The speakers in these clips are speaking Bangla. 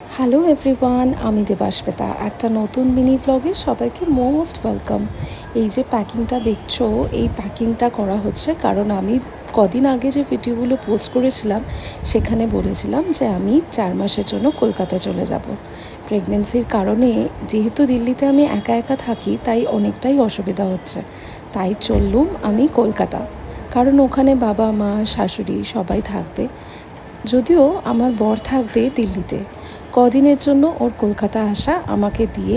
হ্যালো এভরিওয়ান, আমি দেবাস্মিতা। একটা নতুন মিনি ভ্লগে সবাইকে মোস্ট ওয়েলকাম। এই যে প্যাকিংটা দেখছো, এই প্যাকিংটা করা হচ্ছে কারণ আমি কদিন আগে যে ভিডিওগুলো পোস্ট করেছিলাম সেখানে বলেছিলাম যে আমি 4 মাসের জন্য কলকাতা চলে যাব। প্রেগনেন্সির কারণে যেহেতু দিল্লিতে আমি একা একা থাকি তাই অনেকটাই অসুবিধা হচ্ছে, তাই চললুম আমি কলকাতা। কারণ ওখানে বাবা মা শাশুড়ি সবাই থাকবে, যদিও আমার বর থাকবে দিল্লিতে। কদিনের জন্য ওর কলকাতা আসা আমাকে দিয়ে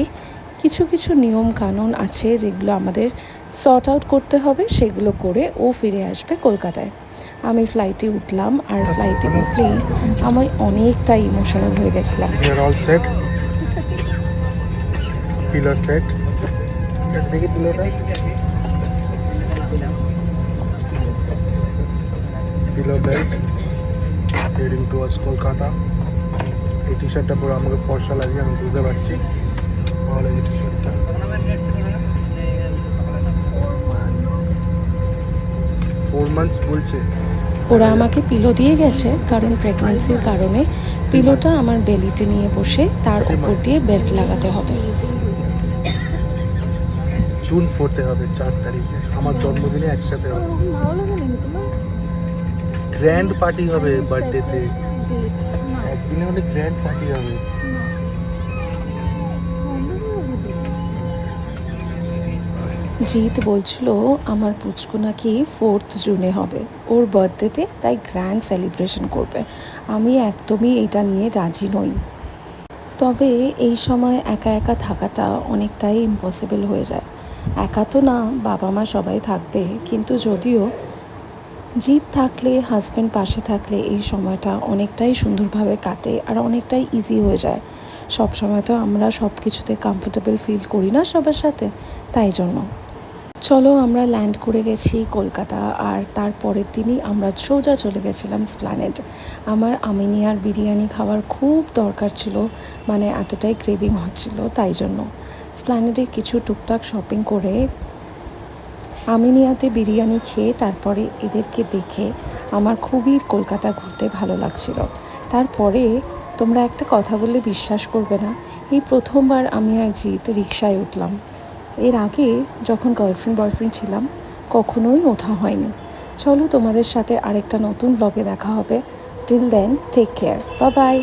কিছু কিছু নিয়ম কানুন আছে যেগুলো আমাদের সর্ট আউট করতে হবে, সেগুলো করে ও ফিরে আসবে কলকাতায়। আমি ফ্লাইটে উঠলাম, আর ফ্লাইটে উঠলেই আমি অনেকটাই ইমোশনাল হয়ে গেছিলাম। অল সেট পিলো সেট দেখি পিলোটা pillow belt heading towards Kolkata. এই টি শার্টটা পুরো আমাকে ফর্সা লাগে, আমি বুঝতে পারছি। ভালো এই টি শার্টটা 4 months বলছে। ওরা আমাকে পিলো দিয়ে গেছে কারণ প্রেগনেন্সির কারণে পিলোটা আমার বেলিতে নিয়ে বসে তার উপর দিয়ে বেল্ট লাগাতে হবে। জুন 4 হবে, 4 তারিখে আমার জন্মদিনে একসাথে হবে। গ্র্যান্ড পার্টি হবে বার্থডেতে, একদিনে অনেক গ্র্যান্ড পার্টি হবে। জিৎ বলছিল আমার পুচকু নাকি 4th জুনে হবে ওর বার্থডেতে, তাই গ্র্যান্ড সেলিব্রেশন করবে। আমি একদমই এটা নিয়ে রাজি নই। তবে এই সময় একা একা থাকাটা অনেকটাই ইম্পসিবল হয়ে যায়। একা তো না, বাবা মা সবাই থাকবে, কিন্তু যদিও জিৎ থাকলে, হাজব্যান্ড পাশে থাকলে এই সময়টা অনেকটাই সুন্দরভাবে কাটে আর অনেকটাই ইজি হয়ে যায়। সব সময় তো আমরা সব কিছুতে কমফোর্টেবল ফিল করি না সবার সাথে, তাই জন্য। চলো, আমরা ল্যান্ড করে গেছি কলকাতা, আর তারপরের দিনই আমরা সোজা চলে গেছিলাম স্প্ল্যানেড। আমার আমিনিয়ার বিরিয়ানি খাওয়ার খুব দরকার ছিল, মানে এতটাই ক্রেভিং হচ্ছিল, তাই জন্য স্প্ল্যানেডে কিছু টুকটাক শপিং করে আমিনিয়াতে বিরিয়ানি খেয়ে তারপরে এদেরকে দেখে আমার খুবই কলকাতা ঘুরতে ভালো লাগছিল। তারপরে তোমরা একটা কথা বললে বিশ্বাস করবে না, এই প্রথমবার আমি আর জিৎ রিকশায় উঠলাম। এর আগে যখন গার্লফ্রেন্ড বয়ফ্রেন্ড ছিলাম কখনোই ওঠা হয়নি। চলো, তোমাদের সাথে আরেকটা নতুন ব্লগে দেখা হবে। Till then, take care, bye by.